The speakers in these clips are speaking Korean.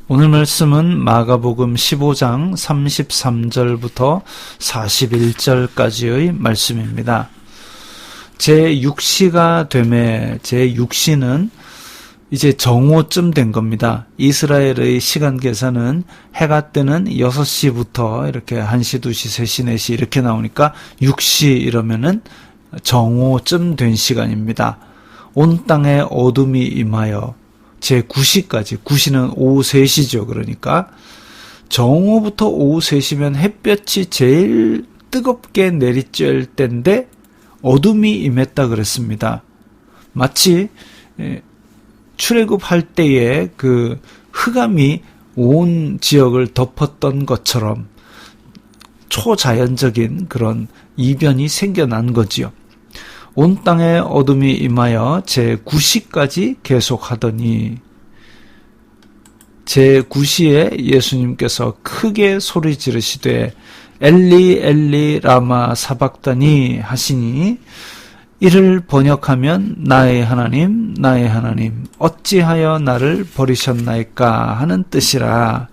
오늘 말씀은 마가복음 15장 33절부터 41절까지의 말씀입니다. 제6시가 되매 제6시는 이제 정오쯤 된 겁니다. 이스라엘의 시간 계산은 해가 뜨는 6시부터 이렇게 1시, 2시, 3시, 4시 이렇게 나오니까 6시 이러면은 정오쯤 된 시간입니다. 온 땅에 어둠이 임하여 제9시까지, 9시는 오후 3시죠. 그러니까 정오부터 오후 3시면 햇볕이 제일 뜨겁게 내리쬐을 때인데 어둠이 임했다 그랬습니다. 마치 출애굽할 때에 그 흑암이 온 지역을 덮었던 것처럼 초자연적인 그런 이변이 생겨난 거지요. 온 땅에 어둠이 임하여 제9시까지 계속하더니 제9시에 예수님께서 크게 소리 지르시되 엘리 엘리 라마 사박다니 하시니 이를 번역하면 나의 하나님 어찌하여 나를 버리셨나이까 하는 뜻이라.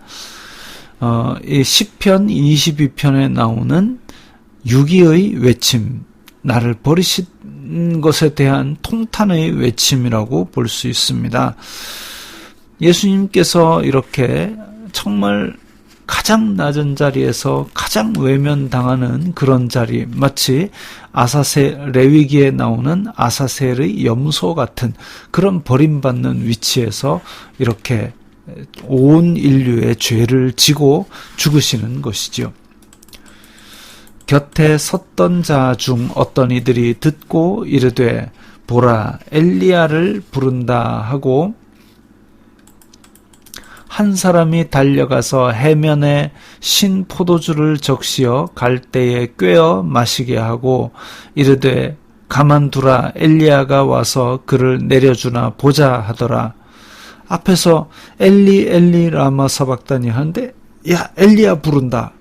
이 시편 22편에 나오는 유기의 외침, 나를 버리신 것에 대한 통탄의 외침이라고 볼 수 있습니다. 예수님께서 이렇게 정말 가장 낮은 자리에서 가장 외면당하는 그런 자리, 마치 아사셀, 레위기에 나오는 아사셀의 염소 같은 그런 버림받는 위치에서 이렇게 온 인류의 죄를 지고 죽으시는 것이죠. 곁에 섰던 자 중 어떤 이들이 듣고 이르되 보라 엘리야를 부른다 하고 한 사람이 달려가서 해면에 신 포도주를 적시어 갈대에 꿰어 마시게 하고 이르되 가만두라 엘리야가 와서 그를 내려주나 보자 하더라. 앞에서 엘리 엘리 라마 사박다니 하는데 야 엘리야 부른다.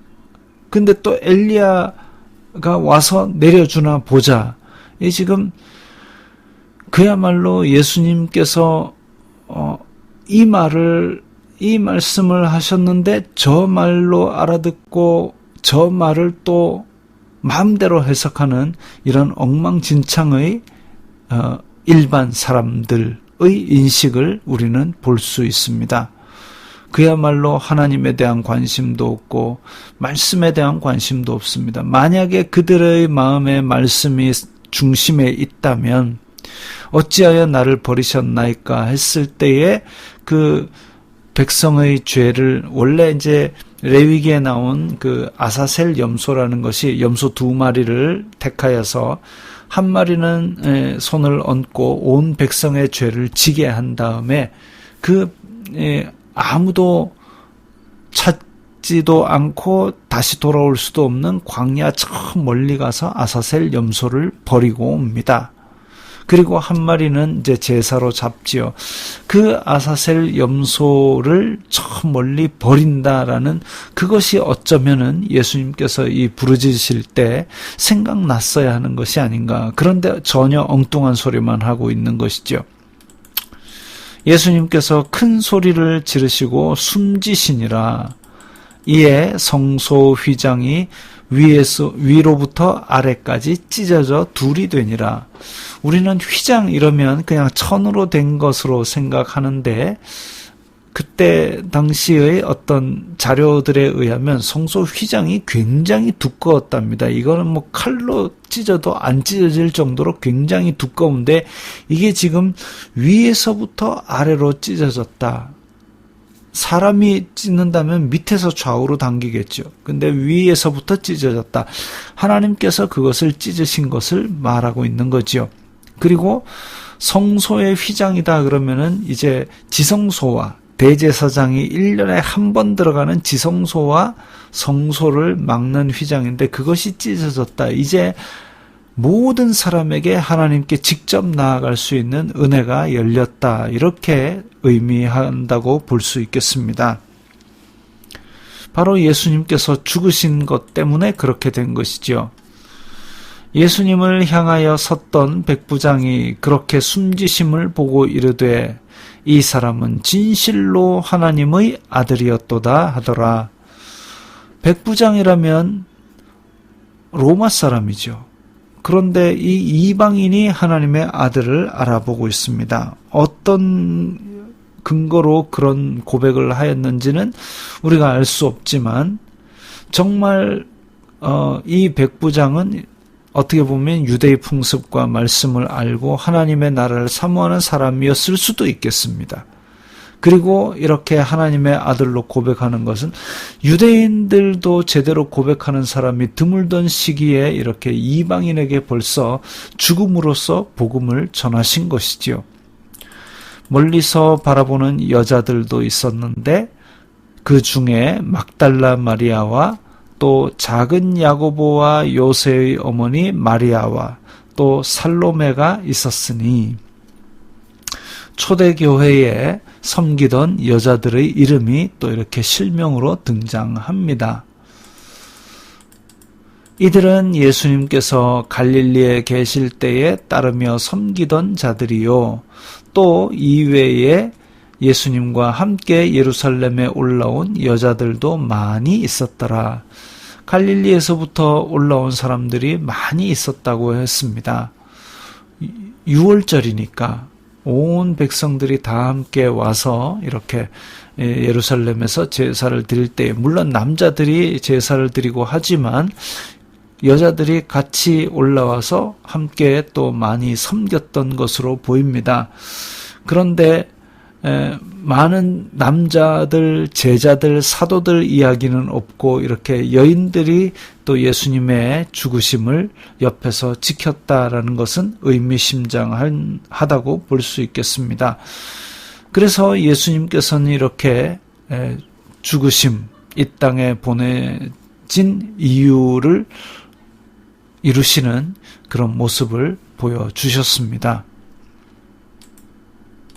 근데 또 엘리야가 와서 내려주나 보자. 이 지금 그야말로 예수님께서 이 말씀을 하셨는데 저 말로 알아듣고 저 말을 또 마음대로 해석하는 이런 엉망진창의 일반 사람들의 인식을 우리는 볼 수 있습니다. 그야말로 하나님에 대한 관심도 없고 말씀에 대한 관심도 없습니다. 만약에 그들의 마음에 말씀이 중심에 있다면 어찌하여 나를 버리셨나이까 했을 때에 그 백성의 죄를 원래 이제 레위기에 나온 그 아사셀 염소라는 것이 염소 2마리를 택하여서 한 마리는 손을 얹고 온 백성의 죄를 지게 한 다음에 아무도 찾지도 않고 다시 돌아올 수도 없는 광야 저 멀리 가서 아사셀 염소를 버리고 옵니다. 그리고 한 마리는 이제 제사로 잡지요. 그 아사셀 염소를 저 멀리 버린다라는 그것이 어쩌면은 예수님께서 이 부르짖으실 때 생각났어야 하는 것이 아닌가. 그런데 전혀 엉뚱한 소리만 하고 있는 것이죠. 예수님께서 큰 소리를 지르시고 숨지시니라. 이에 성소 휘장이 위로부터 아래까지 찢어져 둘이 되니라. 우리는 휘장 이러면 그냥 천으로 된 것으로 생각하는데 그때 당시의 어떤 자료들에 의하면 성소 휘장이 굉장히 두꺼웠답니다. 이거는 뭐 칼로 찢어도 안 찢어질 정도로 굉장히 두꺼운데 이게 지금 위에서부터 아래로 찢어졌다. 사람이 찢는다면 밑에서 좌우로 당기겠죠. 근데 위에서부터 찢어졌다. 하나님께서 그것을 찢으신 것을 말하고 있는 거지요. 그리고 성소의 휘장이다 그러면은 이제 지성소와 대제사장이 1년에 한 번 들어가는 지성소와 성소를 막는 휘장인데 그것이 찢어졌다. 이제 모든 사람에게 하나님께 직접 나아갈 수 있는 은혜가 열렸다. 이렇게 의미한다고 볼 수 있겠습니다. 바로 예수님께서 죽으신 것 때문에 그렇게 된 것이죠. 예수님을 향하여 섰던 백부장이 그렇게 숨지심을 보고 이르되 이 사람은 진실로 하나님의 아들이었도다 하더라. 백부장이라면 로마 사람이죠. 그런데 이 이방인이 하나님의 아들을 알아보고 있습니다. 어떤 근거로 그런 고백을 하였는지는 우리가 알 수 없지만 정말 이 백부장은 어떻게 보면 유대의 풍습과 말씀을 알고 하나님의 나라를 사모하는 사람이었을 수도 있겠습니다. 그리고 이렇게 하나님의 아들로 고백하는 것은 유대인들도 제대로 고백하는 사람이 드물던 시기에 이렇게 이방인에게 벌써 죽음으로써 복음을 전하신 것이지요. 멀리서 바라보는 여자들도 있었는데 그 중에 막달라 마리아와 또 작은 야고보와 요새의 어머니 마리아와 또 살로메가 있었으니 초대교회에 섬기던 여자들의 이름이 또 이렇게 실명으로 등장합니다. 이들은 예수님께서 갈릴리에 계실 때에 따르며 섬기던 자들이요. 또 이외에 예수님과 함께 예루살렘에 올라온 여자들도 많이 있었더라. 갈릴리에서부터 올라온 사람들이 많이 있었다고 했습니다. 6월절이니까 온 백성들이 다 함께 와서 이렇게 예루살렘에서 제사를 드릴 때 물론 남자들이 제사를 드리고 하지만 여자들이 같이 올라와서 함께 또 많이 섬겼던 것으로 보입니다. 그런데 많은 남자들, 제자들, 사도들 이야기는 없고 이렇게 여인들이 또 예수님의 죽으심을 옆에서 지켰다라는 것은 의미심장하다고 볼 수 있겠습니다. 그래서 예수님께서는 이렇게 죽으심, 이 땅에 보내진 이유를 이루시는 그런 모습을 보여주셨습니다.